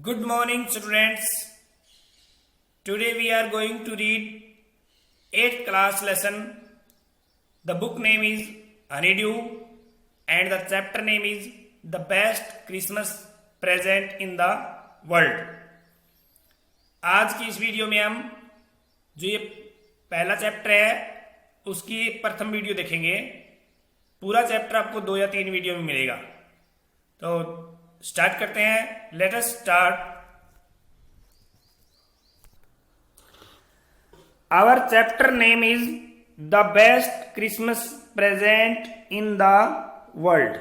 Good morning, students. Today we are going to read 8th class lesson. The book name is Honeydew and the chapter name is The Best Christmas Present in the World. आज की इस video में हम जो ये पहला chapter है उसकी प्रथम वीडियो देखेंगे. पूरा चैप्टर आपको 2 या 3 वीडियो में मिलेगा. तो स्टार्ट करते हैं. Let us start. Our chapter name is the best Christmas present in the world.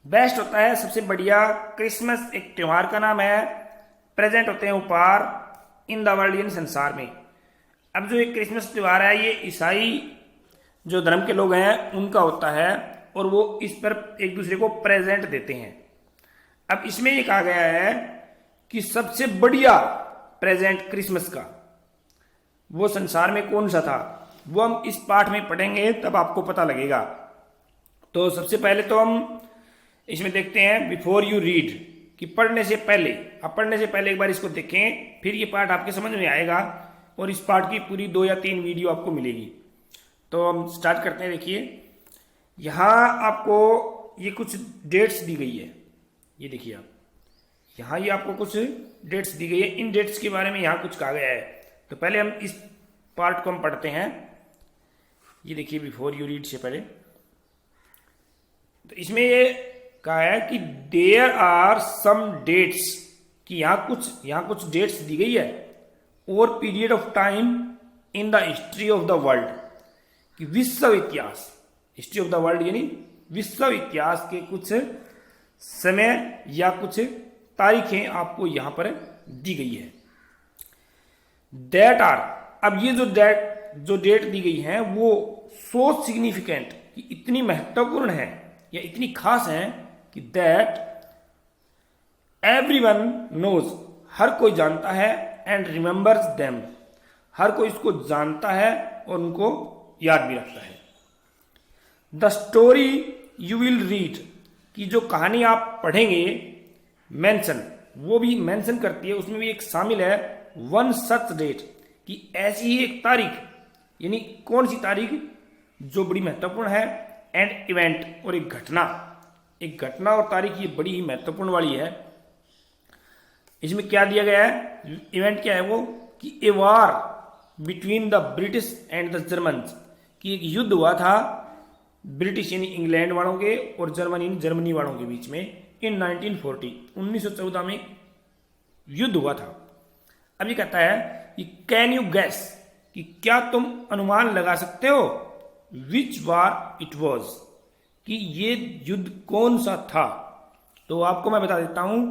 Best होता है सबसे बढ़िया, क्रिसमस एक त्योहार का नाम है, प्रेजेंट होते हैं उपहार, इन द वर्ल्ड यानी संसार में. अब जो एक क्रिसमस त्योहार है ये ईसाई जो धर्म के लोग हैं उनका होता है और वो इस पर एक दूसरे को प्रेजेंट देते हैं. अब इसमें ये कहा गया है कि सबसे बढ़िया प्रेजेंट क्रिसमस का वो संसार में कौन सा था, वो हम इस पाठ में पढ़ेंगे तब आपको पता लगेगा. तो सबसे पहले तो हम इसमें देखते हैं बिफोर यू रीड, कि पढ़ने से पहले, आप पढ़ने से पहले एक बार इसको देखें, फिर ये पाठ आपके समझ में आएगा और इस पाठ की पूरी 2 या 3 वीडियो आपको मिलेगी. तो हम स्टार्ट करते हैं. देखिए यहाँ आपको ये कुछ डेट्स दी गई है. ये देखिए आप यहाँ ये आपको कुछ डेट्स दी गई है. इन डेट्स के बारे में यहाँ कुछ कहा गया है. तो पहले हम इस पार्ट को हम पढ़ते हैं. ये देखिए बिफोर यू रीड से पहले तो इसमें ये कहा है कि देयर आर सम डेट्स, कि यहाँ कुछ डेट्स दी गई है और period of time in the history of the world, कि विश्व इतिहास, हिस्ट्री ऑफ द वर्ल्ड यानी विश्व इतिहास के कुछ समय या कुछ तारीखें आपको यहां पर दी गई है. दैट आर, अब ये जो डेट दी गई है वो सो सिग्निफिकेंट, कि इतनी महत्वपूर्ण है या इतनी खास है कि दैट एवरीवन नोज, हर कोई जानता है, एंड रिमेंबर्स देम, हर कोई इसको जानता है और उनको याद भी रखता है. The story you will read, कि जो कहानी आप पढ़ेंगे, मेंशन, वो भी मेंशन करती है, उसमें भी एक शामिल है वन सच डेट, कि ऐसी ही एक तारीख, यानी कौन सी तारीख जो बड़ी महत्वपूर्ण है, एंड इवेंट, और एक घटना और तारीख ये बड़ी ही महत्वपूर्ण वाली है. इसमें क्या दिया गया है, इवेंट क्या है वो, कि a war between the British and the Germans, कि एक युद्ध हुआ था ब्रिटिश यानी इंग्लैंड वालों के और जर्मनी वालों के बीच में इन 1940, 1914 में युद्ध हुआ था. अब ये कहता है कि कैन यू गैस, कि क्या तुम अनुमान लगा सकते हो, विच वार इट वॉज, कि ये युद्ध कौन सा था. तो आपको मैं बता देता हूं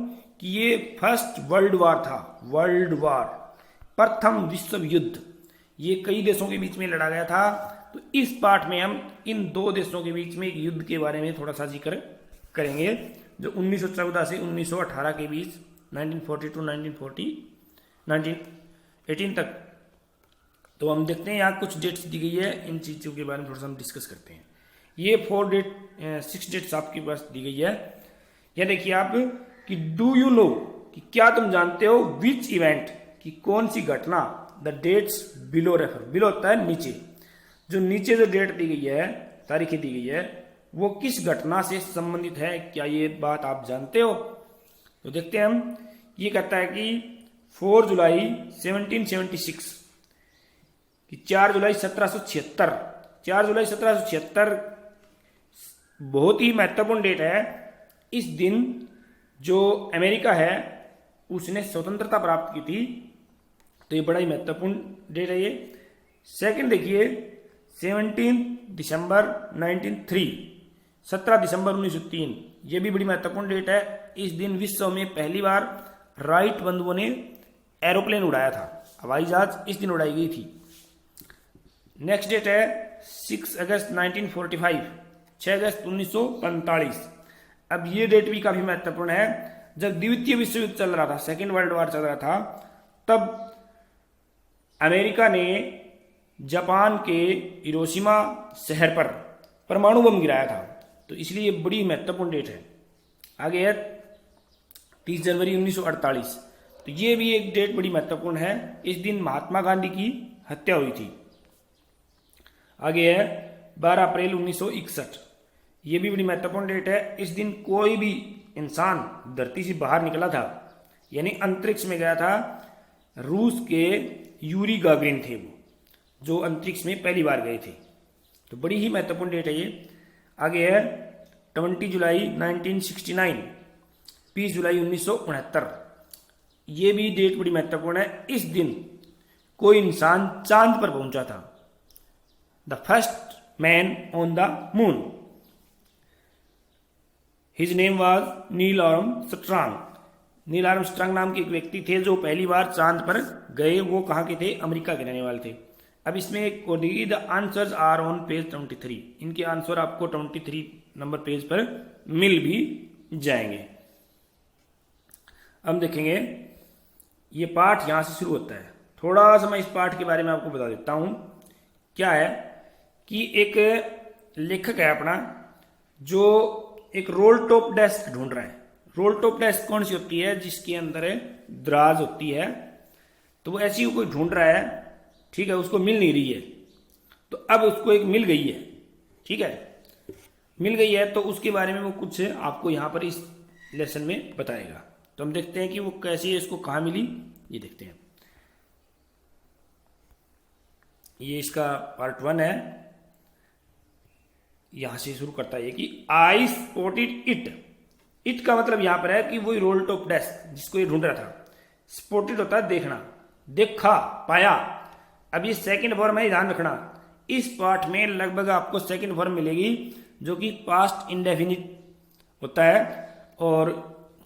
कि ये फर्स्ट वर्ल्ड वार था. वर्ल्ड वार, प्रथम विश्व युद्ध, ये कई देशों के बीच में लड़ा गया था. तो इस पाठ में हम इन 2 देशों के बीच में एक युद्ध के बारे में थोड़ा सा जिक्र करेंगे जो 1914 से 1918 के बीच, 1940 टू 1918 तक. तो हम देखते हैं यहाँ कुछ डेट्स दी गई है, इन चीज़ों के बारे में थोड़ा सा हम डिस्कस करते हैं. ये 6 डेट्स आपके पास दी गई है. यह देखिए आप कि डू यू नो, कि क्या तुम जानते हो, विच इवेंट, कि कौन सी घटना, the dates below refer, below होता है नीचे, जो नीचे जो डेट दी गई है, तारीखें दी गई है, वो किस घटना से संबंधित है, क्या ये बात आप जानते हो. तो देखते हैं हम. ये कहता है कि 4 जुलाई 1776, कि 4 जुलाई 1776, 4 जुलाई 1776 बहुत ही महत्वपूर्ण डेट है. इस दिन जो अमेरिका है उसने स्वतंत्रता प्राप्त की थी. तो ये बड़ा ही महत्वपूर्ण डेट है ये. सेकंड देखिए 17 दिसंबर 1903, 17 दिसंबर 1903, ये भी बड़ी महत्वपूर्ण डेट है. इस दिन विश्व में पहली बार राइट बंधुओं ने एरोप्लेन उड़ाया था, हवाई जहाज इस दिन उड़ाई गई थी. नेक्स्ट डेट है 6 अगस्त 1945, 6 अगस्त 1945. अब ये डेट भी काफी महत्वपूर्ण है. जब द्वितीय विश्व युद्ध चल रहा था, सेकेंड वर्ल्ड वॉर चल रहा था, तब अमेरिका ने जापान के हिरोशिमा शहर पर परमाणु बम गिराया था. तो इसलिए बड़ी महत्वपूर्ण डेट है. आगे है 30 जनवरी 1948। तो ये भी एक डेट बड़ी महत्वपूर्ण है। इस दिन महात्मा गांधी की हत्या हुई थी। आगे है 12 अप्रैल 1961। ये भी बड़ी महत्वपूर्ण डेट है। इस दिन कोई भी इंसान धरती से बाहर निकला था, यानी अंतरिक्ष में गया था। रूस के यूरी गागरिन थे वो, जो अंतरिक्ष में पहली बार गए थे। तो बड़ी ही महत्वपूर्ण डेट है ये। आगे है 20 जुलाई 1969, 20 जुलाई 1969। ये भी डेट बड़ी महत्वपूर्ण है। इस दिन कोई इंसान चांद पर पहुंचा था, the first man on the moon. His name was Neil Armstrong. Neil Armstrong नाम के एक व्यक्ति थे जो पहली बार चांद पर गए। वो कहाँ के थे? अमेरिका के रहने वाले थे। अब इसमें एक और दी, the answers are on page 23। इनके आंसर आपको 23 नंबर पेज पर मिल भी जाएंगे। अब देखेंगे ये पाठ यहां से शुरू होता है। थोड़ा सा मैं इस पाठ के बारे में आपको बता देता हूं। क्या है कि एक लेखक है अपना, जो एक रोल टॉप डेस्क ढूंढ रहा है। रोल टॉप डेस्क कौन सी होती है? जिसके अंदर दराज होती है। तो वो ऐसी कोई ढूंढ रहा है, ठीक है, उसको मिल नहीं रही है। तो अब उसको एक मिल गई है, ठीक है, मिल गई है। तो उसके बारे में वो कुछ आपको यहां पर इस लेसन में बताएगा। तो हम देखते हैं कि वो कैसे है, इसको कहां मिली, ये देखते हैं। ये इसका पार्ट 1 है। यहां से शुरू करता है कि आई स्पॉटेड इट। इट का मतलब यहां पर है कि वही रोल टॉप डेस्क जिसको ये ढूंढ रहा था। स्पॉटेड होता है देखना, देखा, पाया। अब ये सेकंड फॉर्म है, ध्यान रखना। इस पाठ में लगभग आपको सेकंड फॉर्म मिलेगी जो कि पास्ट इंडेफिनिट होता है, और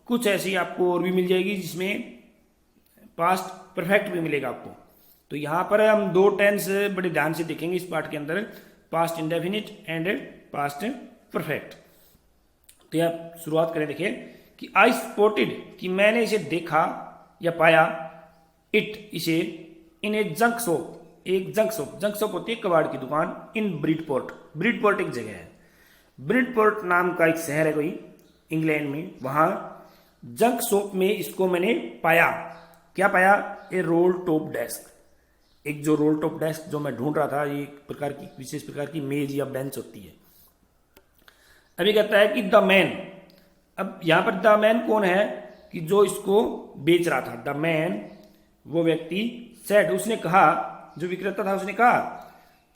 कुछ ऐसी आपको और भी मिल जाएगी जिसमें पास्ट परफेक्ट भी मिलेगा आपको। तो यहां पर हम 2 टेंस बड़े ध्यान से देखेंगे इस पाठ के अंदर, past indefinite and past perfect. तो यहां शुरुआत करें, देखिए कि आई स्पॉटेड, कि मैंने इसे देखा या पाया, इट, इसे, इन ए जंक शॉप, एक जंक शॉप। जंक शॉप होती है कबाड़ की दुकान। इन ब्रिडपोर्ट, ब्रिडपोर्ट एक जगह है, ब्रिडपोर्ट नाम का एक शहर है कोई इंग्लैंड में। वहां जंक शॉप में इसको मैंने पाया। क्या पाया? ए रोल टॉप डेस्क। एक जो रोल टॉप डेस्क जो मैं ढूंढ रहा था, ये एक प्रकार की विशेष प्रकार की मेज या बेंच होती है। अभी कहता है कि द मैन। अब यहां पर द मैन कौन है? कि जो इसको बेच रहा था। द मैन, वो व्यक्ति, सेड, उसने कहा, जो विक्रेता था उसने कहा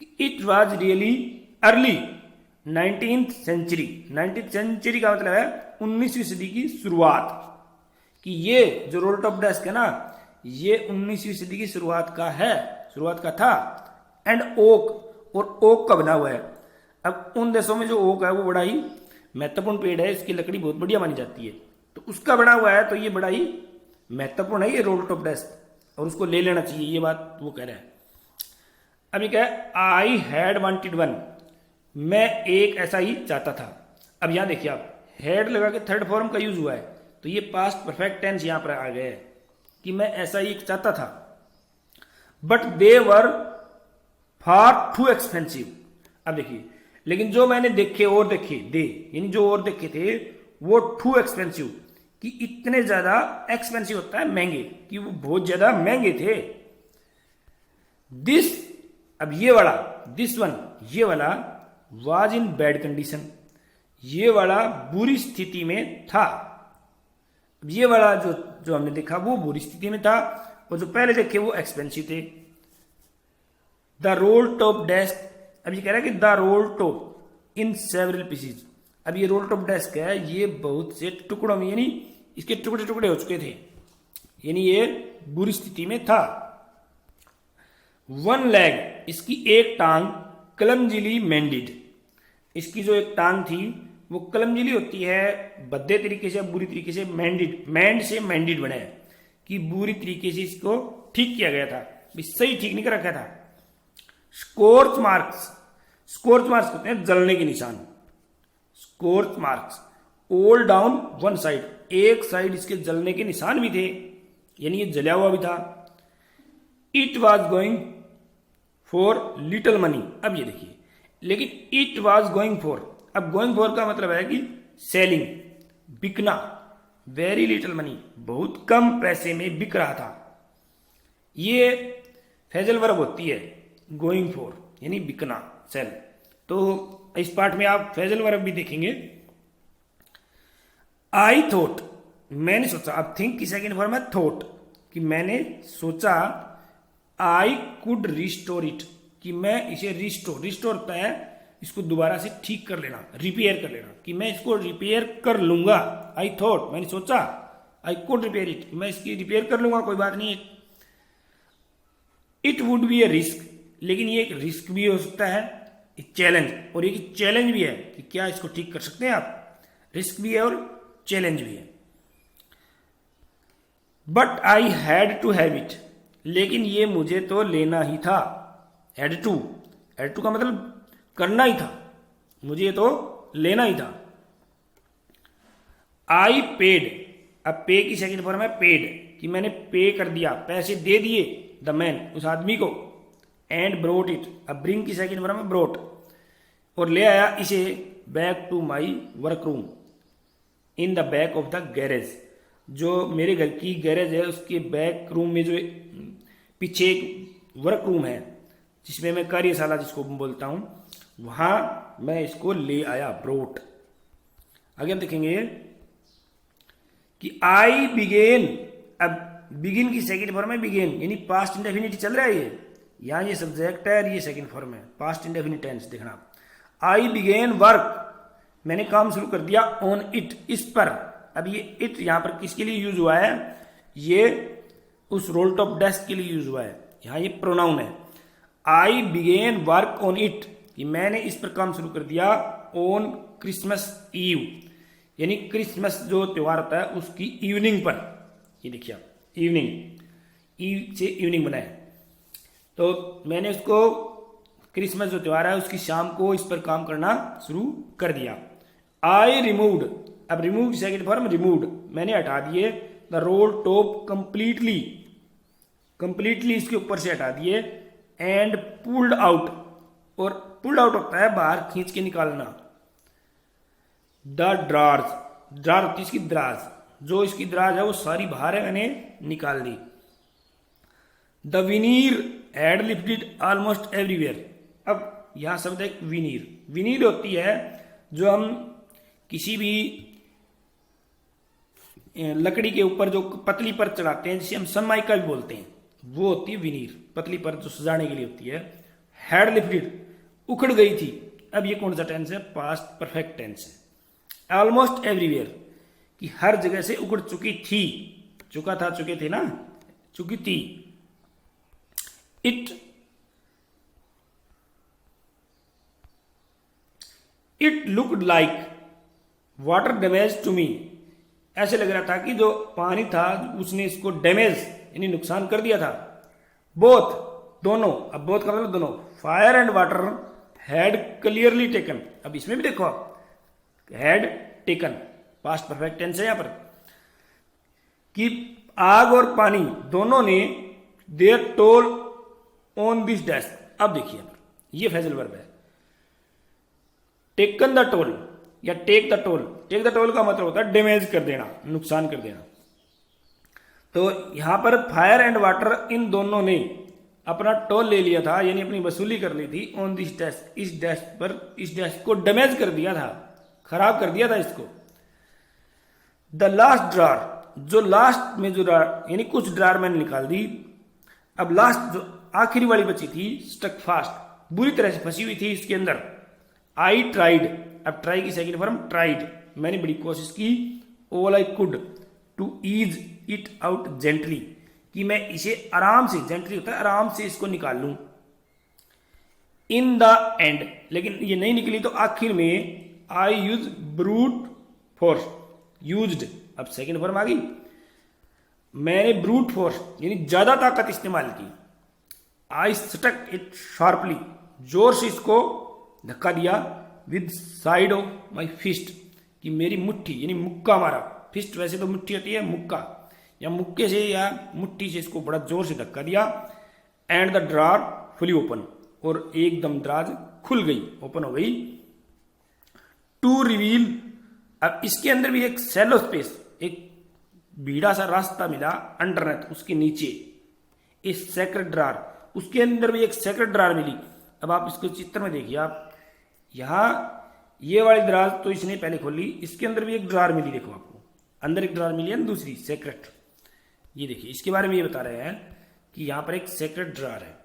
कि it was really early 19th century. 19th century का मतलब है 19वीं सदी की शुरुआत। कि ये जो रोल टॉप डेस्क है ना, ये 19वीं सदी की शुरुआत का है, शुरुआत का था। एंड ओक, और ओक का बना हुआ है। अब उन देशों में जो ओक है वो बड़ा ही महत्वपूर्ण पेड़ है, इसकी लकड़ी बहुत बढ़िया मानी जाती है। तो उसका बना हुआ है, तो ये बड़ा ही महत्वपूर्ण है ये रोल टॉप डेस्क, और उसको ले लेना चाहिए, ये बात वो कह रहा है। अभी क्या है? आई हैड वांटेड वन, मैं एक ऐसा ही चाहता था। अब यहां देखिए आप, हैड लगा के थर्ड फॉर्म का यूज हुआ है, तो ये पास्ट परफेक्ट टेंस यहां पर आ गया है कि मैं ऐसा ही चाहता था। But they were far too expensive. अब देखिए, लेकिन जो मैंने देखे और देखे, दे यानी जो और देखे थे, वो टू एक्सपेंसिव, कि इतने ज्यादा एक्सपेंसिव होता है महंगे, कि वो बहुत ज्यादा महंगे थे। दिस, अब ये वाला, दिस वन, ये वाला, वाज इन बैड कंडीशन, ये वाला बुरी स्थिति में था। अब ये वाला जो हमने देखा वो बुरी स्थिति में था, और जो पहले देखे वो एक्सपेंसिव थे। द रोल टॉप डेस्क, अब ये कह रहा है कि the roll top in several pieces. अब ये रोल टॉप डेस्क है, ये बहुत से टुकड़ों में, यानी इसके टुकड़े टुकड़े हो चुके थे, यानी ये बुरी स्थिति में था। वन लेग, इसकी एक टांग, क्लमजिली मेंडिड, इसकी जो एक टांग थी वो क्लमजिली होती है, भद्दे तरीके से, बुरी तरीके से, मेंडिड, मैंड से मेंडिड बना है, कि बुरी तरीके से इसको ठीक किया गया था, सही ठीक नहीं कर रखा था। स्कोर्च मार्क्स, स्कोर्च मार्क्स होते हैं जलने के निशान, scorch marks, all down one side, एक साइड इसके जलने के निशान भी थे, यानी ये जला हुआ भी था। It was going for little money, अब ये देखिए, लेकिन इट वॉज गोइंग फॉर, अब गोइंग फॉर का मतलब है कि सेलिंग, बिकना, वेरी लिटिल मनी, बहुत कम पैसे में बिक रहा था। ये फ्रेजल वर्ब होती है गोइंग फॉर, यानी बिकना, सेल। तो इस पार्ट में आप फ्रेजल वर्ब भी देखेंगे। आई थॉट, मैंने सोचा। अब थिंक की सेकंड फॉर्म है थॉट, कि मैंने सोचा। आई कुड रिस्टोर इट, कि मैं इसे रिस्टोर होता है इसको दोबारा से ठीक कर लेना, रिपेयर कर लेना, कि मैं इसको रिपेयर कर लूंगा। आई थॉट, मैंने सोचा। आई कुड रिपेयर इट, मैं इसकी रिपेयर कर लूंगा, कोई बात नहीं है। It would be A risk, लेकिन ये एक रिस्क भी हो सकता है, एक चैलेंज, और एक चैलेंज भी है कि क्या इसको ठीक कर सकते हैं आप। रिस्क भी है और चैलेंज भी है। But I had to have it, लेकिन ये मुझे तो लेना ही था। हैड टू का मतलब करना ही था, मुझे तो लेना ही था। आई पेड, अब पे की सेकंड फॉर्म है पेड, कि मैंने पे कर दिया, पैसे दे दिए द मैन, उस आदमी को। एंड ब्रोट इट, अब ब्रिंग की सेकंड फॉर्म है ब्रोट, और ले आया इसे back to my work room in the back of the garage, जो मेरे घर की गैरेज है उसके बैक रूम में, जो पीछे एक वर्क रूम है जिसमें मैं कार्यशाला जिसको बोलता हूं, वहां मैं इसको ले आया, ब्रोट। आगे हम देखेंगे कि आई बिगेन, अब बिगिन की सेकंड फॉर्म है बिगेन, यानी पास्ट इंडेफिनिट चल रहा है ये, यहां ये सब्जेक्ट है और ये सेकंड फॉर्म है, पास्ट इंडेफिनिट टेंस देखना। आई बिगेन वर्क, मैंने काम शुरू कर दिया, ऑन इट, इस पर। अब ये इट यहां पर किसके लिए यूज हुआ है, ये उस रोल टॉप डेस्क के लिए यूज हुआ है, यहां ये प्रोनाउन है। आई बिगेन वर्क ऑन इट, कि मैंने इस पर काम शुरू कर दिया, ऑन क्रिसमस ईव, यानी क्रिसमस जो त्योहार होता है उसकी इवनिंग पर। ये देखिए आप, इवनिंग, ईव से इवनिंग बनाया, तो मैंने उसको क्रिसमस जो त्योहार है उसकी शाम को इस पर काम करना शुरू कर दिया। आई रिमूव्ड, अब रिमूव सेकंड फॉर्म रिमूव्ड, मैंने हटा दिए द रोल टॉप कंप्लीटली इसके ऊपर से हटा दिए। एंड पुल्ड आउट, और पुल्ड आउट होता है बाहर खींच के निकालना। द ड्रार्स, ड्रार होती है इसकी दराज, जो इसकी दराज है वो सारी बाहर है, मैंने निकाल दी। The veneer had lifted almost everywhere, अब यहां शब्द है विनीर। विनीर होती है जो हम किसी भी लकड़ी के ऊपर जो पतली पर चढ़ाते हैं, जिसे हम सनमाइका भी बोलते हैं, वो होती है विनीर, पतली पर जो सजाने के लिए होती है। हैड लिफ्टेड, उखड़ गई थी, अब ये कौन सा टेंस है, पास्ट परफेक्ट टेंस है। ऑलमोस्ट एवरीवेयर, कि हर जगह से उखड़ चुकी थी, चुका था, चुके थे ना, चुकी थी। It looked like water damage to me, ऐसे लग रहा था कि जो पानी था उसने इसको डैमेज यानी नुकसान कर दिया था। बोथ, दोनों, अब बोथ का मतलब दोनों, fire and water had clearly taken, अब इसमें भी देखो आप, had taken, past perfect tense है यहां पर, कि आग और पानी दोनों ने their toll on this desk. अब देखिए ये फ्रेजल वर्ब है, टेकन द टोल या take the toll. Take the toll का मतलब होता है डैमेज कर देना, नुकसान कर देना। तो यहां पर फायर एंड वाटर इन दोनों ने अपना टोल ले लिया था, यानी अपनी वसूली कर ली थी, ऑन दिस डेस्क, इस डेस्क पर, इस डेस्क को डैमेज कर दिया था, खराब कर दिया था इसको। द लास्ट ड्रार, जो लास्ट में जो ड्रार, यानी कुछ ड्रार मैंने निकाल दी, अब लास्ट जो आखिरी वाली बची थी, स्टक फास्ट, बुरी तरह से फंसी हुई थी इसके अंदर। आई ट्राइड, अब ट्राई की सेकंड फॉर्म ट्राइड, मैंने बड़ी कोशिश की। All I could to ease it out gently, कि मैं इसे आराम से, जेंटली होता है आराम से इसको निकाल लूं। इन द एंड, लेकिन ये नहीं निकली, तो आखिर में आई यूज ब्रूट फोर्स, यूज्ड, अब सेकंड फॉर्म आ गई, मैंने ब्रूट फोर्स यानी ज्यादा ताकत इस्तेमाल की। आई स्टक इट शार्पली, जोर से इसको धक्का दिया। With side of my fist, कि मेरी मुट्ठी यानी मुक्का मारा, फिस्ट वैसे तो मुट्ठी होती है, मुक्का, या मुक्के से या मुट्ठी से इसको बड़ा जोर से धक्का दिया। एंड द ड्रार फुली ओपन, और एकदम दराज खुल गई, ओपन हो गई। टू रिवील, अब इसके अंदर भी एक सैलो स्पेस, एक भीड़ा सा रास्ता मिला अंडरनेथ, उसके नीचे एक सेक्रेट ड्रार, उसके अंदर भी एक सेक्रेट ड्रार मिली। अब आप इसको चित्र में देखिए, आप यहाँ ये वाली दराज तो इसने पहले खोली, इसके अंदर भी एक ड्रार मिली, देखो आपको अंदर एक ड्रार मिली है ना दूसरी सेक्रेट। ये देखिए इसके बारे में ये बता रहे हैं कि यहां पर एक सेक्रेट ड्रार है।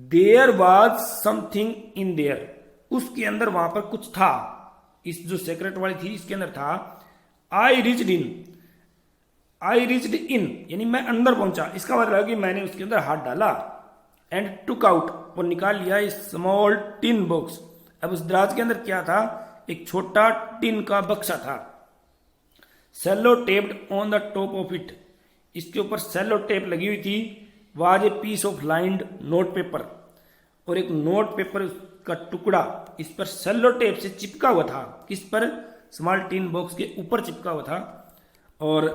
There was something in there, उसके अंदर वहां पर कुछ था, इस जो सेक्रेट वाली थी इसके अंदर था। आई रिच्ड इन यानी मैं अंदर पहुंचा, इसका मतलब है कि मैंने उसके अंदर हाथ डाला। एंड टुक आउट, और निकाल लिया स्मॉल टिन बॉक्स। अब उस दराज के अंदर क्या था, एक छोटा टिन का बक्सा था। Sellotaped on the top of it, इसके ऊपर सेलो टेप लगी हुई थी। Was a piece of lined note paper, और एक नोट पेपर का टुकड़ा इस पर सेलो टेप से चिपका हुआ था। किस पर, स्मॉल टिन बॉक्स के ऊपर चिपका हुआ था। और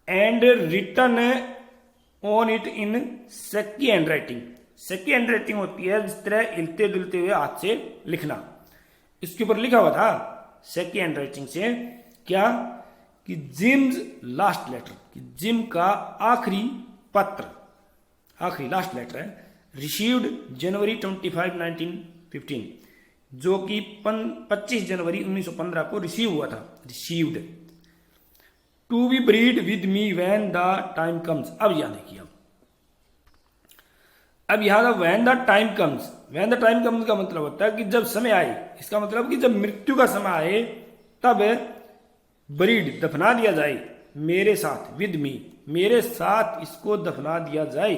and written on it in shaky handwriting, shaky handwriting होती है जिस तरह हिलते डुलते हुए हाथ से लिखना, इसके ऊपर लिखा हुआ था सेकी हैंड राइटिंग से क्या, कि जिम्स लास्ट लेटर, कि जिम का आखिरी पत्र, आखिरी लास्ट लेटर है। रिसीव्ड जनवरी 25, 1915, जो कि 25 जनवरी 1915 को रिसीव हुआ था। Received. To be buried with me when the time comes. अब यहां देखिए, अब यहां when the time comes, when the time comes का मतलब होता है कि जब समय आए, इसका मतलब कि जब मृत्यु का समय आए तब ब्रीड दफना दिया जाए मेरे साथ, विद मी, मेरे साथ इसको दफना दिया जाए।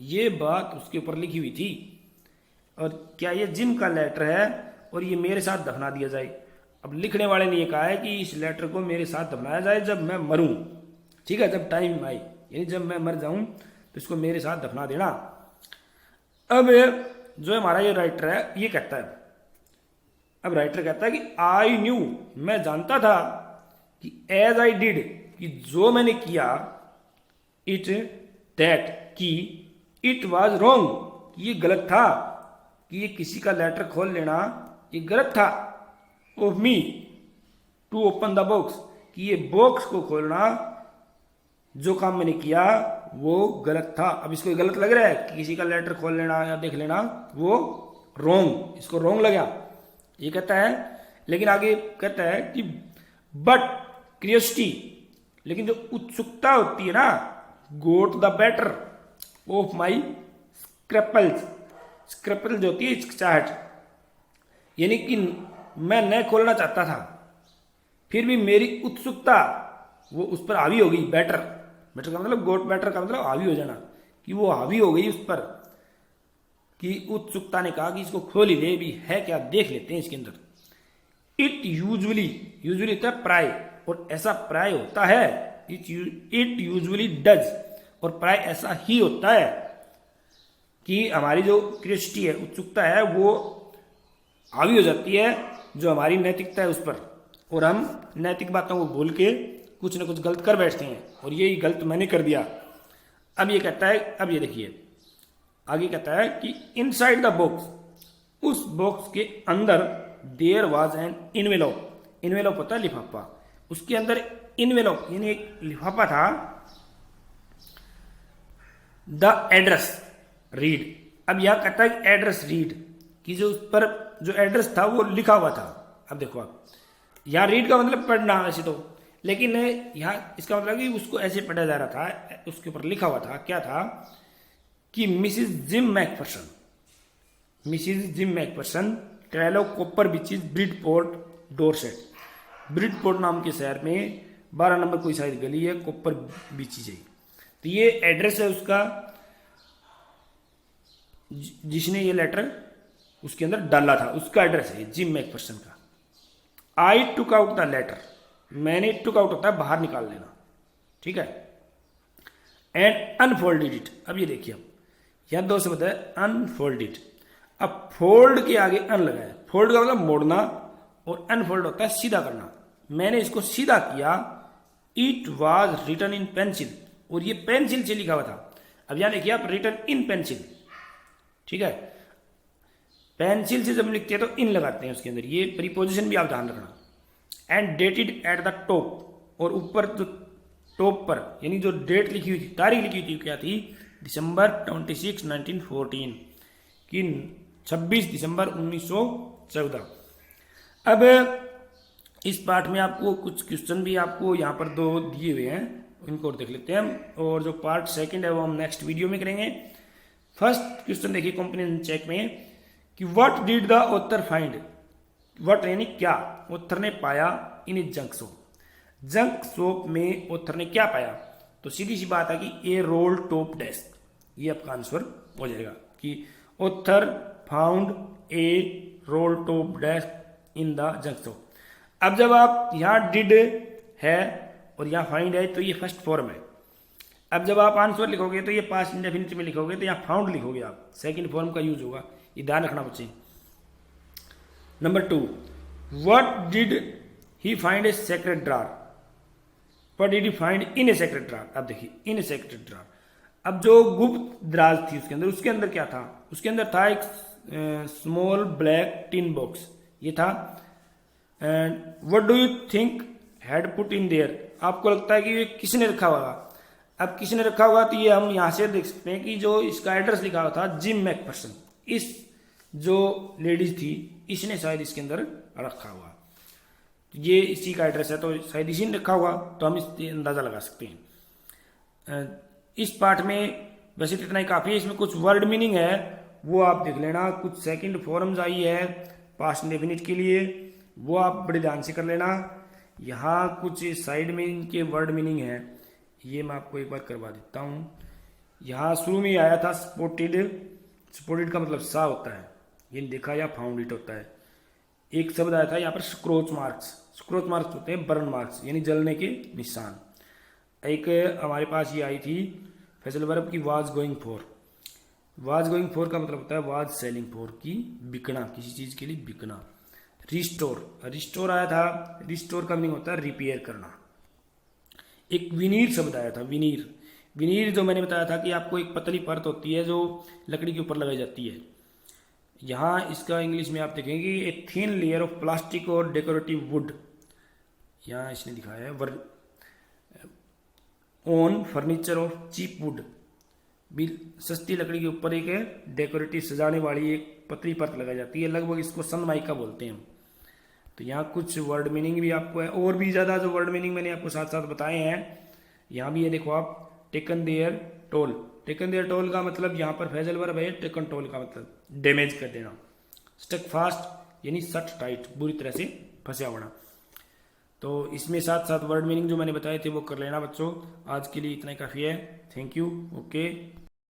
ये बात उसके ऊपर लिखी हुई थी। और क्या ये जिम का लेटर है और ये मेरे साथ दफना दिया जाए। अब लिखने वाले ने ये कहा है कि इस लेटर को मेरे साथ दफनाया जाए जब मैं मरूं, ठीक है, जब टाइम आए, यानी जब मैं मर जाऊं तो इसको मेरे साथ दफना देना। अब जो हमारा ये राइटर है ये कहता है, अब राइटर कहता है कि आई न्यू, मैं जानता था कि एज आई डिड, कि जो मैंने किया, इट दैट, कि इट वॉज रॉन्ग, कि ये गलत था, कि ये किसी का लेटर खोल लेना ये गलत था। Of me to open the box, कि ये बॉक्स को खोलना, जो काम मैंने किया वो गलत था। अब इसको गलत लग रहा है कि किसी का लेटर खोल लेना या देख लेना वो रॉन्ग, इसको रॉन्ग लगा, ये कहता है। लेकिन आगे कहता है कि बट क्यूरियोसिटी, लेकिन जो उत्सुकता होती है ना, got the better of my scruples, scruple जो होती है हिचकिचाहट, यानी कि मैं न खोलना चाहता था फिर भी मेरी उत्सुकता वो उस पर हावी हो गई। बेटर, बेटर का मतलब, गोट बेटर का मतलब हावी हो जाना, कि वो हावी हो गई उस पर, कि उत्सुकता ने कहा कि इसको खोल ही ले, भी है क्या, देख लेते हैं इसके अंदर। इट यूजुअली, यूजुअली होता है प्राय, और ऐसा प्राय होता है, इट यूजुअली डज, और प्राय ऐसा ही होता है कि हमारी जो क्यूरियोसिटी है, उत्सुकता है, वो हावी हो जाती है जो हमारी नैतिकता है उस पर, और हम नैतिक बातों को भूल के कुछ न कुछ गलत कर बैठते हैं, और यही गलत मैंने कर दिया। अब ये कहता है, अब ये देखिए आगे कहता है कि इनसाइड द बॉक्स, उस बॉक्स के अंदर there was an envelope, envelope होता है लिफाफा, उसके अंदर इनवेलॉप यानी एक लिफाफा था। द एड्रेस रीड, अब यहां कहता है कि एड्रेस रीड, कि जो उस पर जो एड्रेस था वो लिखा हुआ था। अब देखो आप, यहां रीड का मतलब पढ़ना वैसे तो, लेकिन यहां इसका मतलब कि उसको ऐसे पढ़ा जा रहा था, उसके ऊपर लिखा हुआ था, क्या था, कि Mrs gym Macpherson, Mrs gym Macpherson, 12 copper beaches, Bridport, Dorset. Bridport नाम के शहर में 12 नंबर कोई शायद गली है, कॉपर बीचेस है। तो ये एड्रेस है उसका, जिसने ये लेटर उसके अंदर डाला था, उसका एड्रेस है जिम मैकफर्सन का। आई टुक आउट द लेटर, मैंने, टुक आउट होता है बाहर निकाल लेना, ठीक है। एंड अनफोल्डेड इट, अब ये देखिए, अब यहां दो शब्द है, अनफोल्डेड। अब फोल्ड के आगे अन लगा है, फोल्ड का मतलब मोड़ना, और अनफोल्ड होता है सीधा करना। मैंने इसको सीधा किया। It was written in pencil, और ये पेंसिल से लिखा हुआ था। अब यहां देखिए आप, रिटन इन पेंसिल, ठीक है, पेंसिल से जब लिखते हैं तो इन लगाते हैं उसके अंदर, ये प्रीपोजिशन भी आप ध्यान रखना। And dated at the top, और ऊपर जो टॉप पर यानी जो डेट लिखी हुई थी, तारीख लिखी हुई थी, क्या थी? दिसंबर 26, 1914 की 26 दिसंबर 1914। अब इस पार्ट में आपको कुछ क्वेश्चन भी आपको यहाँ पर दो दिए हुए हैं, इनको और देख लेते हैं हम, और जो पार्ट सेकंड है वो हम नेक्स्ट वीडियो में करेंगे। फर्स्ट क्वेश्चन देखिए कॉम्प्रिहेंशन चेक में कि what did the author find, what यानी क्या ऑथर ने पाया इन ए जंक शॉप, जंक शॉप में ऑथर ने क्या पाया? तो सीधी सी बात है कि ए रोल टॉप डेस्क, ये आपका आंसर हो जाएगा कि author found a role top desk in the junk shop. अब जब आप यहाँ डिड है और यहाँ फाइंड है तो ये फर्स्ट फॉर्म है। अब जब आप आंसर लिखोगे तो ये पास्ट इंडेफिनिट में लिखोगे तो यहाँ फाउंड लिखोगे आप, सेकंड फॉर्म का यूज होगा, ये ध्यान रखना बच्चे। Number 2, what did he find a secret drawer, what did he find in a secret drawer. अब देखिए इन ए सेक्रेट ड्रॉर, अब जो गुप्त दराज थी उसके अंदर क्या था? उसके अंदर था एक स्मॉल ब्लैक टिन बॉक्स, ये था। And what do you think had put in their, आपको लगता है कि ये किसने रखा होगा? अब किसने रखा होगा तो ये हम यहां से देख सकते हैं कि जो इसका एड्रेस लिखा हुआ था जिम मैकफर्सन, इस जो लेडीज थी इसने शायद इसके अंदर रखा हुआ, ये इसी का एड्रेस है तो शायद इसी ने रखा होगा, तो हम इससे अंदाजा लगा सकते हैं। इस पार्ट में वैसे तो इतना ही काफी है, इसमें कुछ वर्ड मीनिंग है वो आप देख लेना, कुछ सेकंड फॉर्म्स आई है पास्ट इंडेफिनिट के लिए, वो आप बड़े ध्यान से कर लेना। यहाँ कुछ साइड में इनके वर्ड मीनिंग है, ये मैं आपको एक बार करवा देता हूँ। यहाँ शुरू में आया था स्पॉटेड, स्पॉटेड का मतलब सा होता है, ये देखा या फाउंड इट होता है। एक शब्द आया था यहाँ पर स्क्रोच मार्क्स, स्क्रोच मार्क्स होते हैं बर्न मार्क्स यानी जलने के निशान। एक हमारे पास ये आई थी फैसल वर्ब की was going for, was going for का मतलब होता है वाज सेलिंग फॉर की बिकना, किसी चीज के लिए बिकना। रिस्टोर, रिस्टोर आया था, रिस्टोर का मीनिंग होता है रिपेयर करना। एक विनीर शब्द आया था, विनीर, विनीर जो मैंने बताया था कि आपको एक पतली परत होती है जो लकड़ी के ऊपर लगाई जाती है। यहाँ इसका इंग्लिश में आप देखेंगे a thin layer of plastic और डेकोरेटिव वुड, यहाँ इसने दिखाया है on furniture of cheap wood, सस्ती लकड़ी के ऊपर एक डेकोरेटिव सजाने वाली एक पतली परत लगाई जाती है, लगभग इसको सनमाइका बोलते हैं। तो यहाँ कुछ वर्ड मीनिंग भी आपको है, और भी ज्यादा जो वर्ड मीनिंग मैंने आपको साथ साथ बताए हैं यहाँ भी ये देखो आप, taken their toll, taken their toll का मतलब यहाँ पर फैजल वर्ब है, टेकन टोल का मतलब डैमेज कर देना। स्टक फास्ट यानी सट टाइट, बुरी तरह से फंसा होना। तो इसमें साथ साथ वर्ड मीनिंग जो मैंने बताए थे वो कर लेना बच्चों। आज के लिए इतना ही काफ़ी है। Thank you. ओके।